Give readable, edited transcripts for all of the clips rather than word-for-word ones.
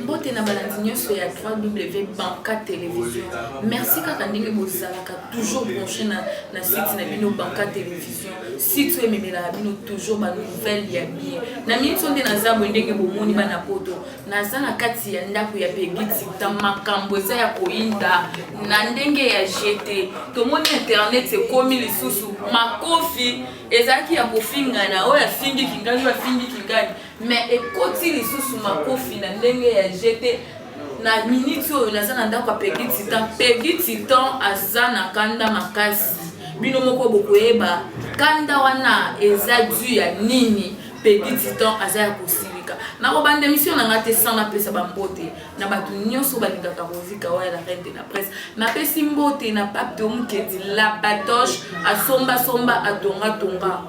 Mbote na balandinyo sur ya 3W Banka Télévision. Merci kaka ndenge bozalaka toujours branché na site na bino Banka Télévision. Site ememela bino toujours ba nouvelle ya bien. Na minute onde na zabo ndenge bomoni bana poto. Naza na kati ya ndako ya Pegiti ta makambo eza ya koinda na ndenge ya GT. Tomoni internet ekomi lisusu makofi ezaki ya kofingana oya fingi kingani wa fingi kingani. Mais ekoti lisusu makofi na ndenge ya GT na minute oyo naza na ndako ya Pegiti tan aza na kanda makasi bino moko bokoyeba kanda wana eza dû ya nini Pegiti tan aza ya kosilika na ko bande mission na ngate sans pesa bambote na batu nyonso balingaka kozika wa la reine de la presse na pesi mbote na pape de mukedi la batoche asomba atonga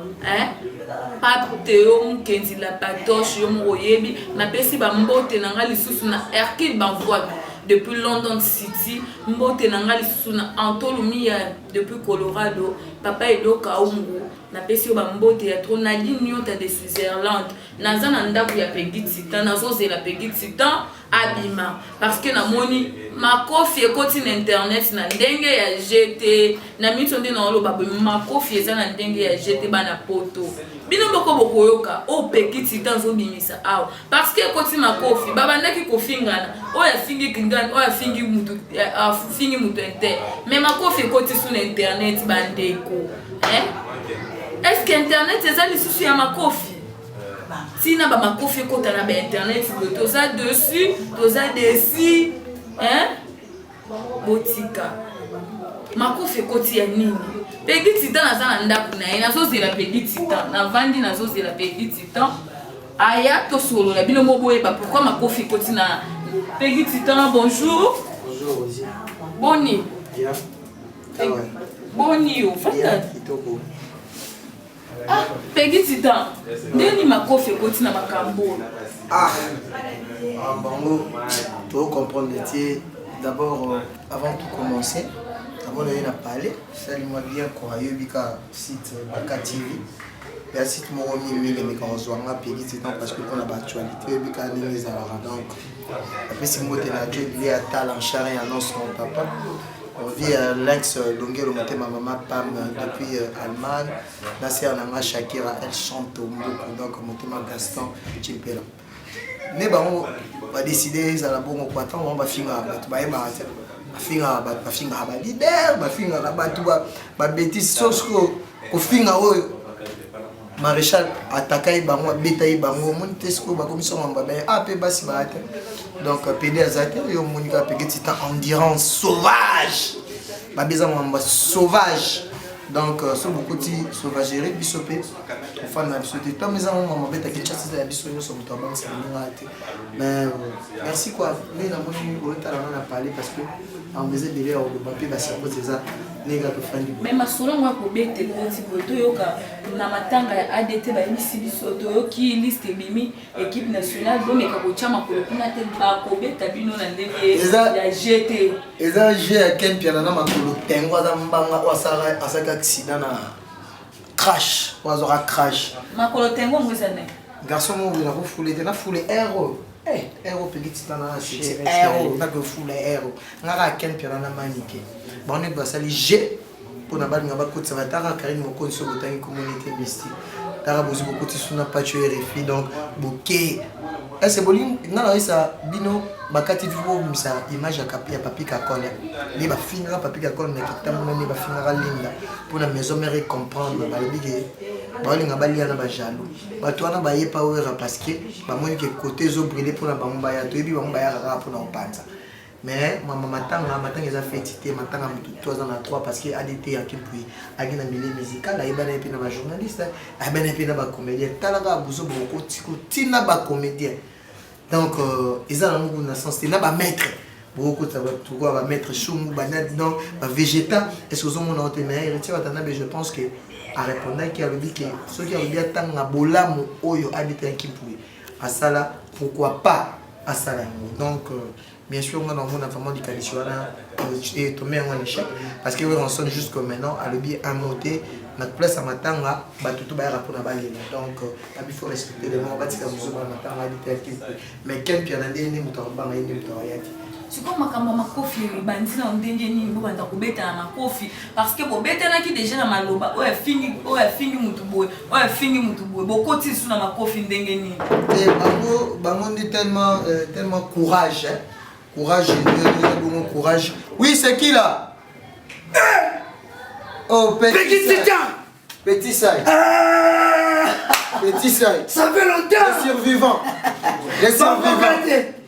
Pape Théo Mukendi la patoche yo moyebi na pesi ba mbote na nga lisusu na Hercule Banvoit depuis London City mbote na nga lisusu na Antolumia depuis Colorado papa Edo Kaungu na pesi yo ba mbote ya Tronali Nyota de Switzerland naza na ndaku ya Pegiti tan nazo la Pegiti tan abima parce que na moni makofi ekoti na internet na ndenge ya GT na mitonde na oloba makofi eza na ndenge ya GT bana poto bino boko bokoyoka o Pegiti tan zo bimisa aw parce que ekoti makofi babandaki kofingana oya fingi kingana oya fingi mutu fingi mutu ente mais makofi ekoti sur internet bandeko est-ce que internet eza lisusu ya makofi Sina ba makofi kota na ba internet toza dessus toza dessus botika makofi koti ya nini Pegiti tan aza na ndaku na ye nazozela Pegiti tan na vandi nazozela Pegiti tan aya to solo la bino moboyeba pourquoi makofi koti na Pegiti tan bonjour Rosie boni bien boni fata Pegiti tan ndeni makofi koti na makambo Bango, pour comprendre métier, d'abord, avant de commencer, avant d'aller à parler, salut-moi bien quoi, yobika site Banka TV. Il y a un site Moromi mais quand on se voit Pegiti tan parce que on a l'actualité yobika les alors donc après si moi t'es là il y a talent charé annonce mon papa. On vit à l'ex Longelo ma maman Pam depuis Allemagne. La sœur Nanga Shakira elle chante au Mboko donc mon Gaston Chimpela. Mais bon, on va décider à la bonne quoi tant on va finir à battre ba finga ba leader ba finga la battu ba bêtise sosco ko finga oyo Maréchal attaqué bango betayi bango mon tesco ba commission ba pe basi ba donc PD azate yo monika Pegiti tan endurance sauvage ba beza mamba sauvage donc so beaucoup de sauvagerie bisopé fan na bisopé tant mais on m'a beta ki chassa ya biso yo so muto ba ça mais merci quoi mais na moni o tala na parler parce que en faisait derrière le papier ba ça pose ça les gars de fan du mais masolo ngwa ko bete koti boto yoka na matanga ya ADT ba emisi biso to yoki liste bimi équipe nationale do meka ko chama ko kuna te ba ko beta bino na ndenge ya GT eza jeu ya kempiana na makolo tengo za mbanga wasara asaka accident na crash wazora crash makolo tengo ngwesa ne garçon mo na ko foulé na foulé héros héros Pegiti tan na c'est héros na ko foulé héros ngara kempiana na manike bon on est basali G pour na ba ngaba ko tsava tara Karine moko so botangi communauté mystique tara bozi beaucoup tisuna pas tuer RFI donc bouquet c'est bolim na ça bino bakati vivo misa image ya kapi ya papi kakole ni ba finga papi kakole na kitamuna ni ba finga linda pour la maison mère comprendre ba libige ba linga ba liana ba jalo ba toana ba yepa wera parce que ba moni que côté zo brûler pour la bamba ya to ebi bamba ya ra pour na panza mais maman matanga eza fétité matanga mutu 3 ans à 3 parce que ADT ya kimpui agina milieu musical ayebana pe na ba journaliste ayebana pe na ba comédien talaka buzo boko tiko tina ba comédien donc ils ont un na sens na ba maître beaucoup ça va tout va mettre chou banane non ba végétal est-ce que vous mon autre mais je pense que à répondre qui a le dit que ceux qui ont bien tanga bolamu oyo ADT ya kimpui asala pourquoi pas à Salango. Donc, bien sûr, on a vraiment des qualités et tombé en échec parce que on sonne jusqu'à maintenant à l'objet à monter notre place à Matanga, tout va pour la balle. Donc, il faut respecter les mots, mais quel pied n'a des c'est comme ma coffee, bandit en dengeni, vous avez coupé à ma coffee, parce que vous bêtez qui déjà dans ma loba, ouais, fini mutuboy, ouais, fini mutuboy, beaucoup de sous dans ma coffee dengeni. Et Bango dit tellement courage, hein. Courage, courage. Oui, c'est qui là? Oh, Petit Saï. Petit Saï. Ça fait longtemps. Les survivants. Les survivants.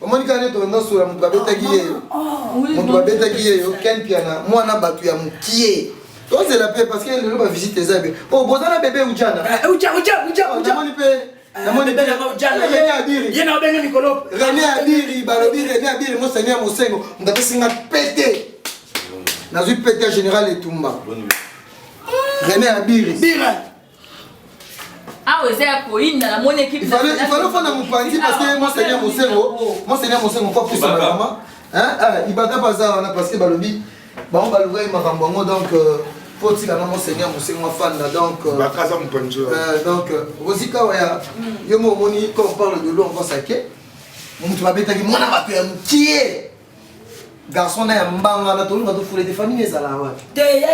Comment on dit que sur la moutouabeta qui est? Moutouabeta qui est, aucun piano. Moi, on a battu à mon qui est. Toi, c'est la paix parce que le va visiter les amis. Oh, vous avez un bébé ou Djana? René Abiri, Balobi, René Abiri, mon seigneur, mon seigneur, on a pété. On a pété général et Toumba. René Abiri. Ah, vous êtes pour une dans mon équipe. Il fallait faire mon parti parce que mon seigneur, mon seigneur, pas pour sa maman. Il va pas ça parce que Balobi, bon, Balobi, il m'a remboursé donc. Faut que mon seigneur fan donc Rosika yomo moni quand on parle de l'eau on va saquer on va bêta qui mona va faire qui est garçon na mbanga na tolu na to foule des familles ça là ouais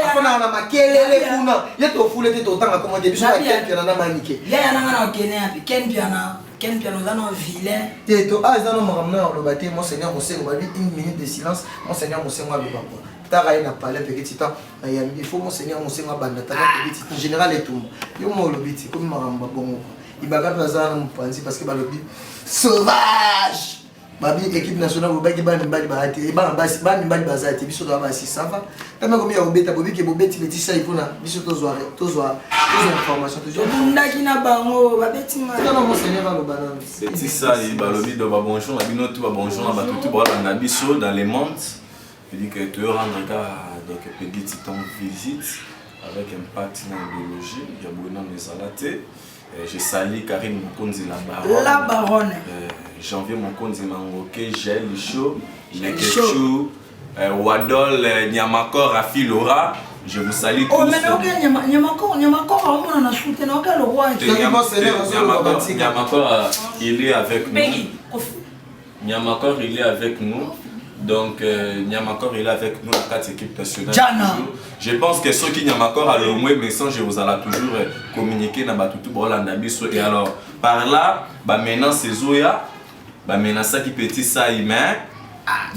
afana na makelele kuna ya to foule te to tanga comment début ça ken na manique ya na na okene api ken piano za no vilain te to za no maramna lo baté mon seigneur mon seigneur va 1 minute de silence mon seigneur mon seigneur le papa Taraï n'a pas petit temps. Il faut mon seigneur banda petit en général et tout. Yo mo lobiti comme maramba bon. Il bagarre bazar mon pensi parce que balobi sauvage. Babi équipe nationale au baki bani bali bahati. Ba basi bani bali bazati biso do ba si ça va. Tama comme ya obeta bobi ke bobeti beti ça il faut na biso to zoare information toujours. Ndaki na bango babeti ma. Non mon seigneur lo banane. Beti ça il balobi do ba bonjour na bino tout ba bonjour na ba tout ba na biso dans les mondes. Je dis que tu rendre donc petit temps visite avec impact dans l'idéologie. Il y a beaucoup de salaté. Je salue Karine Mokonzi la baronne. Janvier Mokonzi Mangoke, Gel Licho, Nekechou, Wadol, Nyamakor, Rafi Laura. Je vous salue tous. Oh mais Nyamakor, on a soutenu le roi. Nyamakor, il est avec nous. Nyamakor, il est avec nous. Donc, Nyamakor il est avec nous, la 4 équipes nationales. Je pense que ceux qui Nyamakor a le moins message, vous allez toujours communiquer dans Batutu Bolandabiso. Et alors, par là, maintenant c'est Zoya, maintenant ça qui petit ça il met,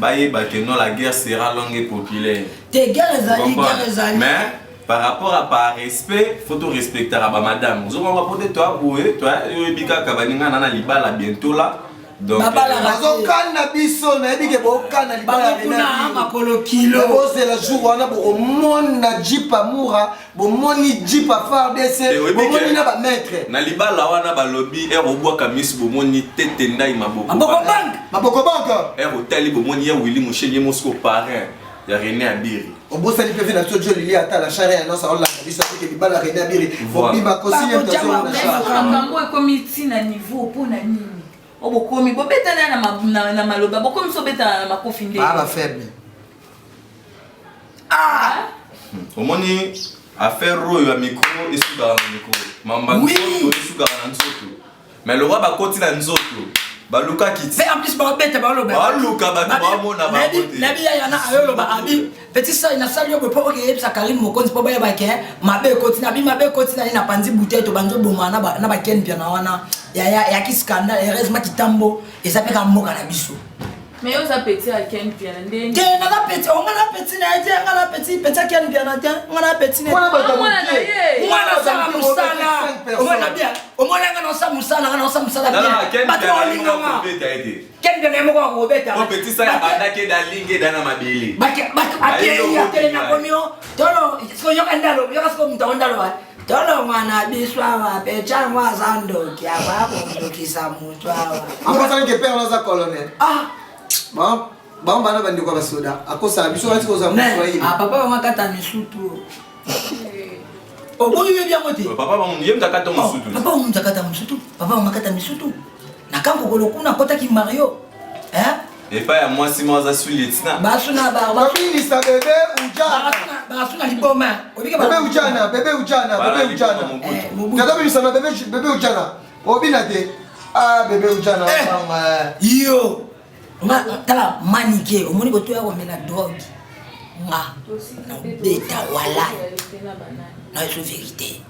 la guerre sera longue et populaire. Mais par rapport à par respect, il faut tout respecter madame. Vous allez rapporter toi, toi, Bika Kabaninga Nana Libala bientôt là. Donc, biso na yebi ke bokana libala na makolo kilo c'est la jour wana bo mona jipa mura bo moni jipa FARDC bo moni na ba maître na libala wana ba lobby robwa kamis bo moni tete ndai maboko bank hôtel bo moni ya Willy Mouchel Mosco parrain ya René Abiri obosa li pefe na tojo li ata la charre na sa la biso ke libala René Abiri bo bima kosi ya tazo na charre ngambo e comité na niveau pour na nini obokomi bobeta na maloba bokomi so beta na makofi ndé ba faible omoni affaire royo ya micro esuka na micro mamba nzoto esuka na nzoto mais le roi ba koti na nzoto baluka kiti mais en plus ba beta ba loba baluka ba mona ba koti na biya yana ayolo ba abi petit ça ina sali yobo po ke yebisa Karim Mokonzi po ba ya ba ke mabe koti na bi mabe koti na panzi bouteille to banzo boma na ba ken pia na wana ya ki scandale heureusement kitambo ezapeka moka na biso mais yo za petit à ken pia ndenge te na la petit on na petit na ete na petit ken pia na te na petit na mwana sa musala omona bia omona ngana sa musala bia patron ken pia na moko ko beta o petit sa bandake da linge dana mabili ya tele na komio tolo so yo kandalo yo kasko mtondalo tolo mwana biswa wa pecha mwa zando kia babo mdokisa mtu hawa akosana ke père za colonel bana bandi kwa basoda akosa biso wati koza mwa hivi papa makata misutu oboyi bya mote papa yem takata misutu papa mtakata misutu papa makata misutu na kango kolokuna kota ki Mario hein et pas à moi si moi ça suis lieutenant basuna baminisa bébé ujana basuna liboma bébé ujana kata minisa na bébé ujana obina te ah bébé ujana yo tala manike omoni boto ya komela drogue nga na beta wala na so vérité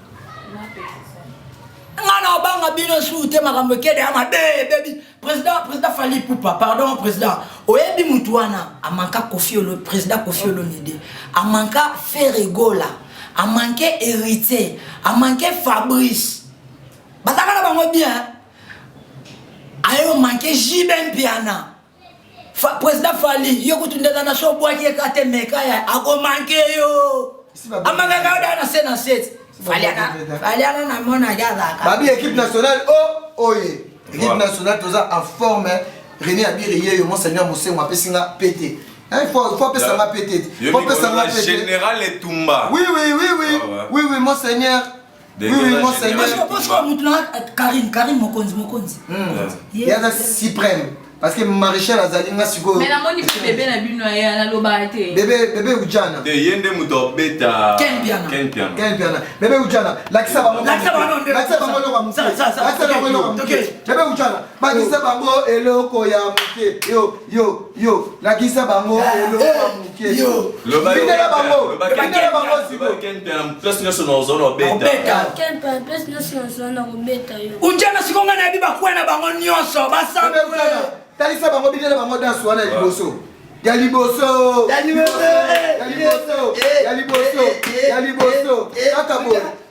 nga na obanga bino soute makambo kede ya mabe baby président Fally Ipupa pardon président oyebi mutu wana amanka président Kofi Olomide amanka Ferregola amanke héritier amanke Fabrice bataka na bango bien ayo manke Jiben Piana président Fally yo kutundeza na show boaki ekate meka ya akomanke yo amanga ga na sena set Fally ana na mona gaza ka babi équipe nationale oye équipe nationale toza en forme René Abiri yo monseigneur Mosengo apesinga pété il faut appeler ça pété général Etumba oui monseigneur monseigneur parce que mutu na Karim Mokonzi il y a suprême parce que maréchal azalinga siko mais la moni bébé na bino ya na loba te bébé ujana de yende muto beta Ken Piana bébé ujana lakisa bango bébé ujana bakisa bango eloko ya muke yo lakisa bango eloko ya muke yo bindela bango siko Ken Piana plus national zone beta Ken Piana plus national zone beta yo unjana sikonga na biba kwena bango nyonso basamba talisa bango bidela bango danse wana ya liboso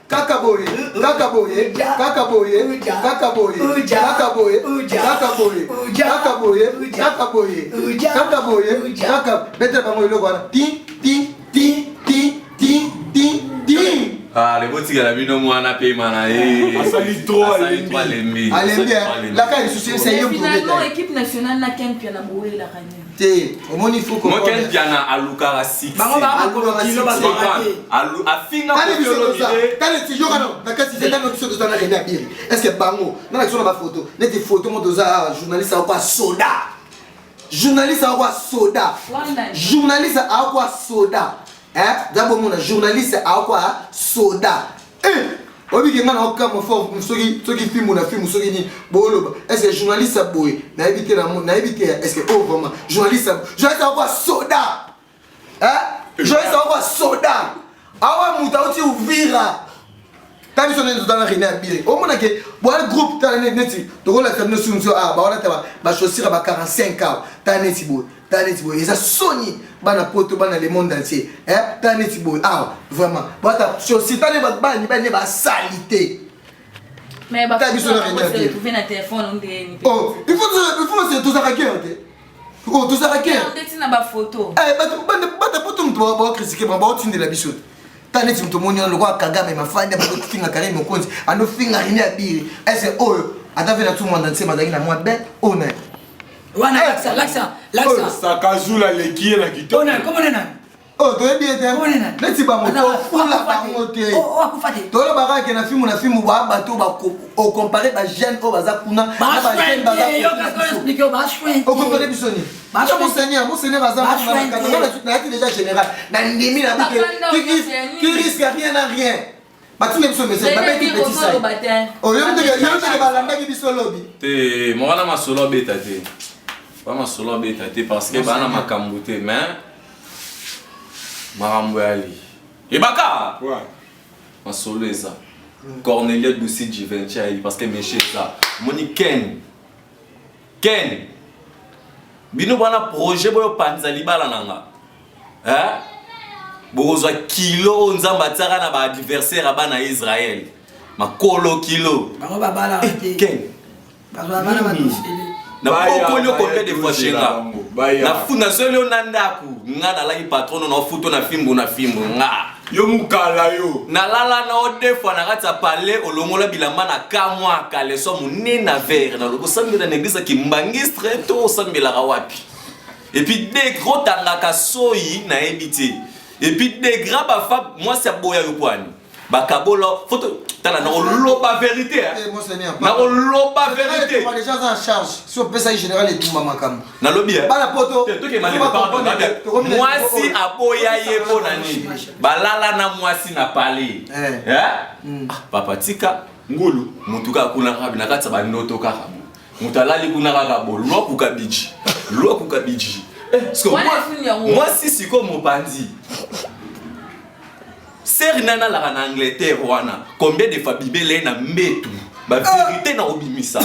kakaboye betela bango eloko wana ah les boutiques à la vie de moi on a payé mana asali trop alembi la cas souci c'est yo finalement équipe nationale na Ken Piana boye la kanya te omoni faut moi Ken Piana aluka 6 bango ba ko kilo ba alu afinga tane ti yo kana na kati c'est dans notre dans la René Abiri est-ce que bango na sur ma photo nete photo mo doza journaliste akwa soda journaliste akwa soda d'abord mon journaliste a quoi soda obi kenga na okama fo soki film na film soki ni bolo est-ce que journaliste boy na éviter est-ce que vraiment journaliste a quoi soda journaliste a quoi soda awa muta oti uvira tabi sonne dans la René Abiri au mona ke boile groupe ta neti to la tamno sunso ba wala ta ba chaussure ba 45 ans ta neti boy eza soni bana poto bana le monde entier taneti boy vraiment bata chaussure ta ne ba salité mais ba se trouver na téléphone on dit il faut se tous arraquer tous arraquer on dit na ba photo bata poto mtu ba critiquer ba otinde la biso taneti mtu monyo le roi Kagame mafanda ba finga Karim Mokonzi ando finga René Abiri est-ce atave na tout monde entier bazaki na moi ben honnête wana laksa sakazula lekie na kito comment nena to bien te neti ba moto fula bango te to le baraka na film ba bato ba o comparer ba jeune o baza kuna na ba jeune baza yo ka expliquer ba chouin o comparer bisoni yo monseigneur baza na ti déjà général na ndimi na biki qui risque rien à rien batu ne biso message ba beti petit ça o yo te ba lamba ki biso lobby te mo wana masolo beta te pas ma solo beta parce que bana makambo te mais makambo ali et baka ma solo eza Cornelia Douci Givenchy parce que méché ça moni Ken bino bana projet boyo panza libala nanga bozwa kilo nzamba tsaka na ba adversaire bana Israël makolo kilo bango babala Ken bazwa bana ba na pokolo combien de fois chenga na funa solo nandaku nga na laki patron na photo na fimbo nga yo mukala yo na lala na o deux fois na kata parler olongola bilamba na kamwa kale so munene na verre na loko sambela na église ki mbangistre to sambela wapi et puis des gros tangaka soyi na ebité et puis des grands ba moi c'est boya yo kwani bakabolo photo tala na loba vérité na loba vérité les gens en charge si on peut ça général et tout mamakam na lobby bala poto to ke mali pardon mwasi aboya yebo nani balala na mwasi na pale papa tika ngulu mutuka kuna kabina katsa banoto kaka mutalali kuna kaka bolo kuka biji moi si siko mopandi Serinana la en Angleterre wana combien de fois bibélé na mbetu ba vérité na obimisa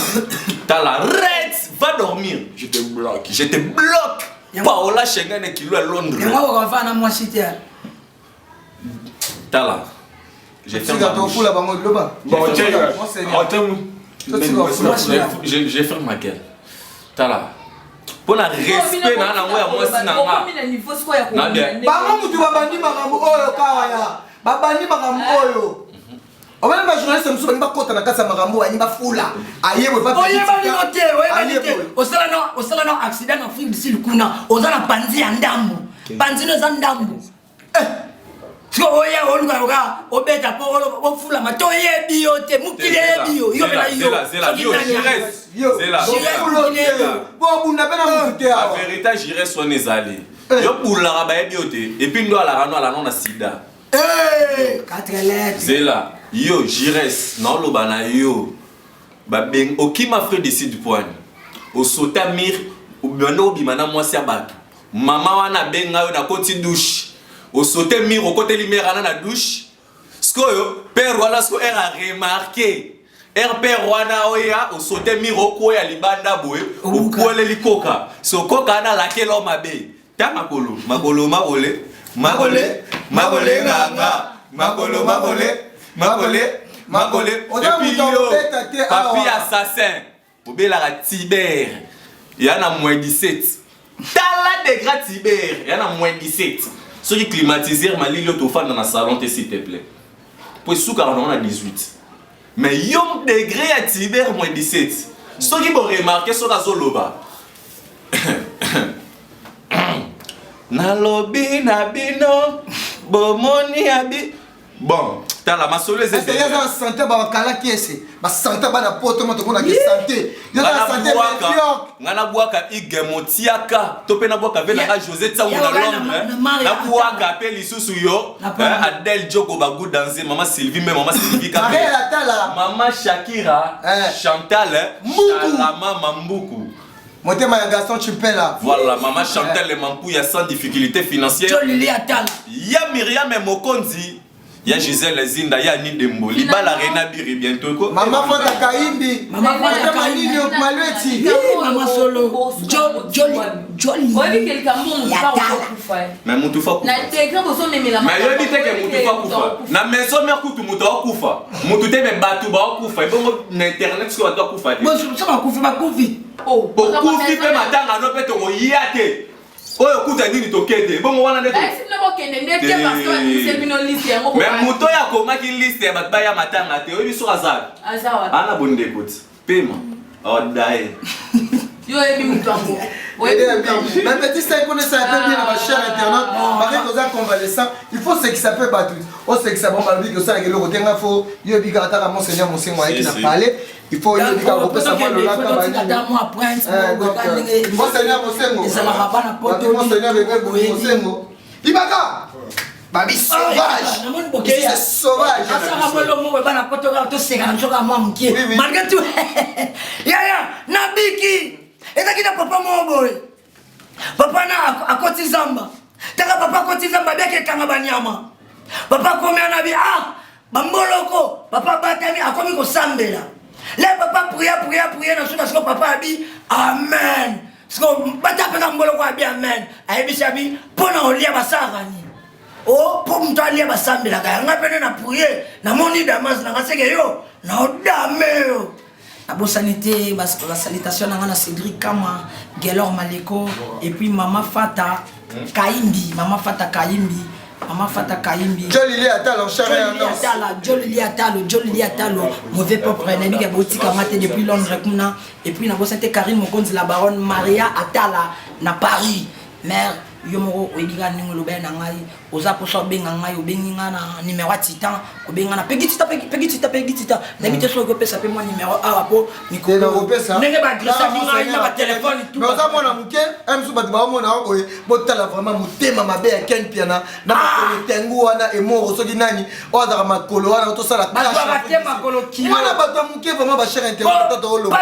t'as la red va dormir je te bloque Paola Schengen kilo à Londres et moi on va na moi cité t'as là j'ai fait j'ai fait ma gueule t'as là pour la respect na moi sinanga na bien ba mutu babandi makambo oyo kawaya babandi makambo oyo obana ba journaliste musu bani bakota na kasa makambo ani bafula ayebwe pa oyeba osala na accident na film d'ici kuna ozana panzi ya ndambo panzi no za ndambo oya oluka obeta po ofula mato yebi yote mukile yebi yo la vérité j'irai son ezali yo pour ba yebi yote et puis ndo ala non na sida 4 lettres zela yo jires na loba na yo ba beng okima frère de sud point au sotamir ou bien obimana mwasi ya bato mama wana benga yo na koti douche au sauter mir au côté limérana na douche skoyo père wala sko a remarqué père wana oya au sauter mir au ko ya libanda boy au ko le likoka so koka na la kelo mabe ta makolo papi assassin obela la Tiber yana moins 17 tala de gras Tiber yana moins 17 ceux qui climatisent ma ligne autophone dans la salon s'il te plaît pour souka on a 18 mais yom degré à Tiber moins 17 ceux qui vont remarquer sur la zoloba na lobby na bino bomoni abi bon t'as la masole c'est ça la santé ba kala kiese ba santé ba na poto mo to na santé yo la santé ngana bwaka igemotiaka to pe na bwaka vela ka José Tsangu na Londres na bwaka pe lisusu yo Adèle Djoko ba good danser maman Sylvie ka maman Shakira Chantal Mama Mbuku Motema ya Gaston Chimpela. Voilà, maman Chantal le Mampou ya sans difficulté financière. Jolili Atala. Ya Myriam Mokonzi. Ya Gisèle Zinda, ya Ni Dembo. Liba la Reina Biri bientôt ko. Maman Fanta Kaimbi. Maman Fanta Kaimbi au Malweti. Maman Solo. Joli. Oui, quelqu'un bon pas mais mutufa kufa. Na tekra boso memela. Mais yo bite ke mutufa kufa. Na maison mère kutu mutu kufa. Mutu te me batu ba kufa. Bongo na internet ko ba kufa. Bon, ça va kufa ba kufi. Oh, kufi pe matanga no pe to yate. Oyo kuta nini tokende. Bongo wana ndeto. Est-ce que no kende ndeke parce que c'est une liste yango. Mais muto ya koma ki liste ya batba ya matanga te. Oyo biso azar. Azar. Ana bonde pot. Pema. Oh dai. Yo ebi mutango. Même petit ça connaît ça un peu bien ma chère internaute. Parce que aux convalescents, il faut ce qui s'appelle battu. On sait que ça bon mal que ça que le côté faut yo bi gata la monseigneur qui n'a parlé. Il faut yo bi ka ko ça mal là ka ba ni. Monseigneur Mosengo. Ça la raba na poto. Monseigneur Mosengo. Ibaka. Babi sauvage. C'est sauvage. Ça va le mot ba na poto ka to seka na choka moi mkie. Malgré tout. Ya nabiki. Eza kita papa moboy. Papa na akoti zamba. Taka papa akoti zamba beke kanga banyama. Papa komia na bi bamboloko. Papa batami akomi ko sambela. Le papa prier na suka siko papa abi amen. Siko bata peka mboloko abi amen. Ayebisa bi pona olia basarani. Oh pour mto alia basambela kaya ngapene na prier na moni damas na ngaseke yo na odameo. La bonne sanité, la salutation à Cédric Kama, Gelor Maleko, et puis Maman Fata Kaimbi, Maman Fata Kaimbi. Jolili Atalo, Jolili Atalo, mauvais propre, Nabi Gaboti Kamate depuis Londres, et puis la bonne santé Karine Mokonzi, la baronne Maria Atala, na Paris. mère yo moko oyebika ndenge oloba na ngai oza posa obenga ngai obengi nga na numéro ya titan obenga na pegi tita nayebi te soki opesa mpe mwa numéro awa po mikolo ndenge baadressaki ngai na batelefone mais oza mwana moke mosusu bato baomona oye botala vraiment motema mabe ya ken piana na makolo tengu wana emoro soki nani oyo azaka makolo wana tosala mwana bato ya moke vraiment bachere interprète oloba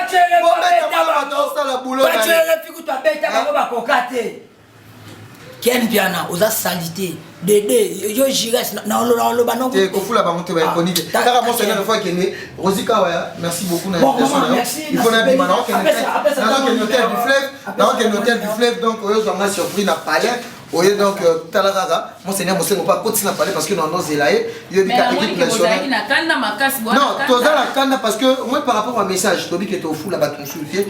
bato osala boulot bachelefikutabeta bango bakoka te Ken Piana, osa salité, Dédé, yo jires, na oloba non. Te kofula ba monte ba iconique. Car moi c'est la fois que né Rosika Waya, merci beaucoup na invitation. Il faut na bima na hôtel du fleuve, na hôtel du fleuve donc oyo zonga surpris na palais. Oye donc talaraga, mon seigneur Mosengo pas continuer à parler parce que dans nos zelaye, yo bika équipe nationale. Non, toza la kanda parce que moi par rapport au message, tobi que to fula ba consulter.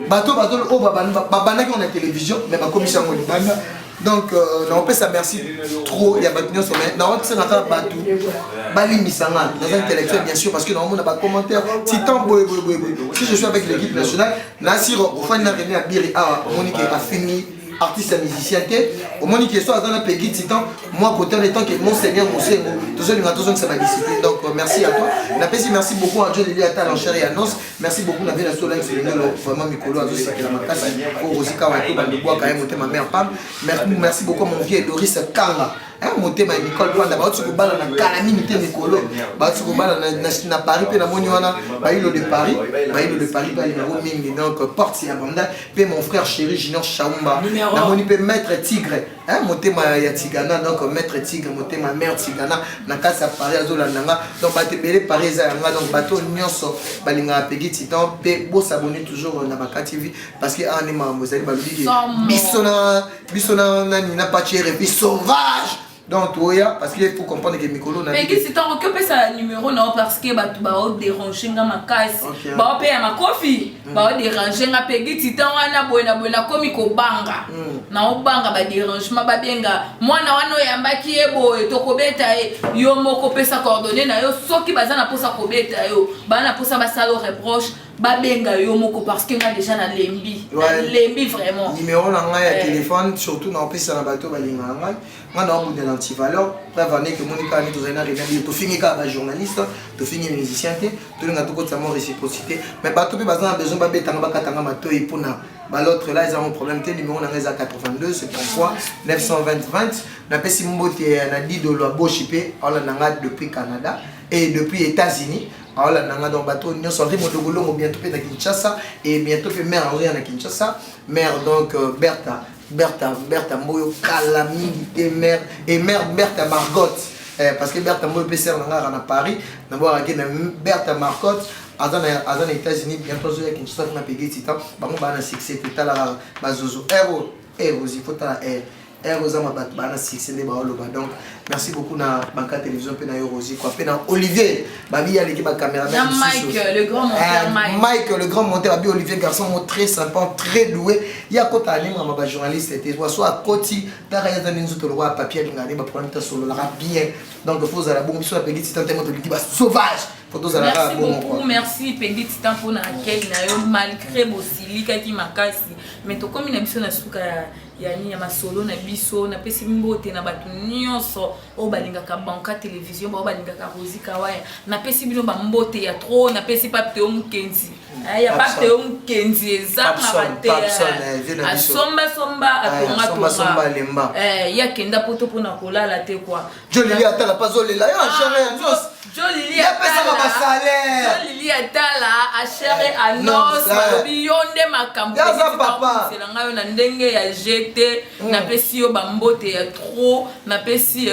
Bateau au babana qui on a télévision mais ma commission on banda. Donc on peut ça merci trop il y a battu sur mais non c'est notre bateau bali misanga dans un intellectuel bien sûr parce que normalement on a pas commentaire titan boy si je suis avec l'équipe nationale Nassir au fin de René à Biri Monique a fini artiste et musicien au moins qui soit dans un pays titan moi côté en étant que monseigneur Mosengo toujours une attention que ça va discipliner donc merci à toi merci beaucoup à Dieu Lili à ta enchère et annonce merci beaucoup la vie sur l'ex vraiment Mikolo à c'est la macasse pour Rosika Wato Bandebois quand même ma mère Pam merci beaucoup mon vieux Doris Kanga monter ma Nicole Panda ba tu ko bala na kalami mité Mikolo ba tu ko bala na Paris pe na moni wana ba ilo de Paris ba numéro mingi donc porte ya banda pe mon frère chéri Junior Chaumba na moni pe maître Tigre monter ma ya Tigana donc maître Tigre monter ma mère Tigana na kasa Paris azolandanga donc ba te belé Paris za nga donc bateau nyonso balinga pegi titan pe bo s'abonner toujours na Baka TV parce que anima mozali balubi bisona nani na pas tiré puis sauvage. Donc, parce qu'il faut comprendre que Mikolo n'a pas. Mais si tu as occupé sa numéro, non, parce que tu vas déranger ma casse. Tu vas payer ma coffee. Tu vas déranger ma pegi. Si tu as un comme il banga. Na banga ba dérangement ba benga. Moi na wano yamba ki ebo to kobeta yo moko pesa coordonnées na yo soki bazana posa kobeta yo. Ba na posa ba salo reproche. Babenga yo moko parce que nga déjà na lembi vraiment numéro na nga ya téléphone surtout na opesa na bateau balinga nga nga na obu de l'antivaleur preuve que Monica ni tozana revenir to fingi ka ba journaliste to fingi musicien te to nga to kota mo réciprocité mais bateau pe bazana besoin ba betanga ba katanga bateau et pona ba l'autre là ils ont un problème te numéro na nga za 82 c'est pourquoi 920 na pesi mbote na Didolo a Bochipé ala nanga depuis Canada et depuis États-Unis. Alors là, dans le bateau, nous sommes bientôt à Kinshasa et bientôt mère Henri à Kinshasa. Mère donc Bertha Moyo Kalami et mère Bertha Margot. Parce que Bertha Moyo PCR à Paris, d'abord à Bertha Margot. Azan aux États-Unis, bientôt à Kinshasa, on a payé Titan. Bah, on a un succès total à Bazozo. Héros, il faut ta donc merci beaucoup na Baka Télévision pe na Rosie quoi pe na Olivier babi ya l'équipe caméraman Mike le grand monteur Mike le grand monteur babi Olivier garçon très sympa très doué ya kota alinga ma journaliste était soit koti derrière dans nous to le roi papier ngani ba problème ta solo la bien donc faut à la bonne sur petit temps tellement de sauvage. Merci beaucoup, merci Peggy Titan pour laquelle malgré Bosili qui m'a cassé mais to comme une émission na suka yani ya masolo na biso na pesi mbote na batu nyonso o balinga ka Banka Télévision ba balinga ka Rosika Waya na pesi bino ba mbote ya trop na pesi Pape Omkenzi ya Pape Omkenzi ezaka bate somba atonga lemba ya kenda poto pona kolala te kwa Jolili atala pazolela ya chérie Jolili atala a chérie annonce biyonde makambo c'est la ngayo na ndenge ya jeté na pesi yo bambote ya trop na pesi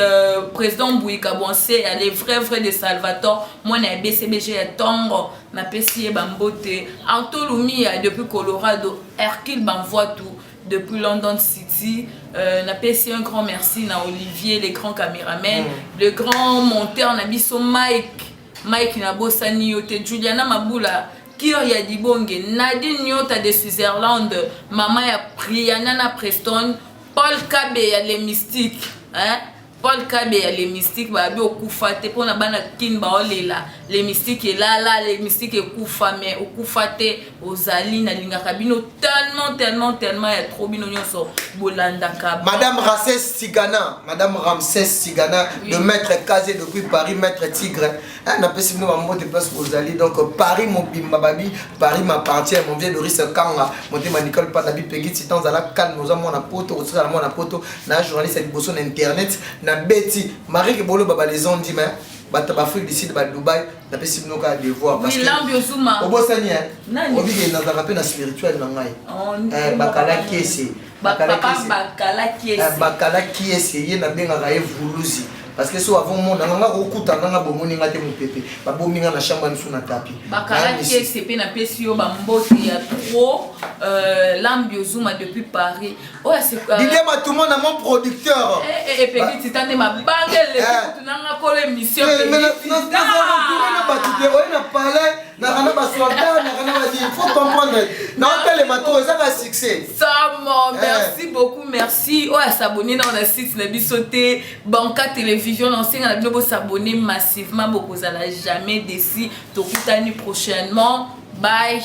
président Bouika Bonse ya les vrais de Salvatore moi na BCBG ya Tongo na pesi bambote Antolumi depuis Colorado Hercule m'envoie tout depuis London City. On a payé un grand merci à Olivier, les grands caméramans, le grand monteur Nabiso Mike Nabosani Yote, Juliana Mabula, Kiyoya Dibonge, Nadine Nyota de Switzerland, Maman ya Priyanana Preston, Paul Kabe ya les mystiques, hein? Paul Kabe ya les mystiques ba bi okufa te pona bana kin ba olela les mystiques et là les mystiques okufa mais okufa te ozali na linga kabino tellement ya trop bino nyonso bolanda ka Madame Ramsès Sigana de Maître Kazé depuis Paris Maître Tigre n'a pas si nous va monter place ozali donc Paris mon bimba babi Paris m'appartient mon vieux Doris Kanga monter ma Nicole Panabi Peggy Titan za la calme nous avons na poto aussi na mon poto na journaliste avec boson internet na Betty Marie Kebolo baba les ont dit mais bata Afrique d'ici de Dubaï n'a pas si nous ka devoir parce que Lambiozuma obosani obi ke na za na spirituel na ngai bakala kesi bakala qui essayer na benga ka evuluzi parce que so avant mon nanga okuta nanga bomoni ngate mupepe babominga na chambre nsu na tapi bakala qui essayer na pesi yo ba mbote ya trop Lambiozuma depuis Paris oya c'est Didier Matumo na mon producteur et petit titane ma bangele tunanga ko l'émission mais na batute na parler na kana ba soldat na kana ba dire faut comprendre na hôtel mato ça va succès merci beaucoup merci oya s'abonner dans le site na bisoté Banca Télévision enseigne na bino s'abonner massivement beaucoup ça jamais déci to kutani prochainement bye.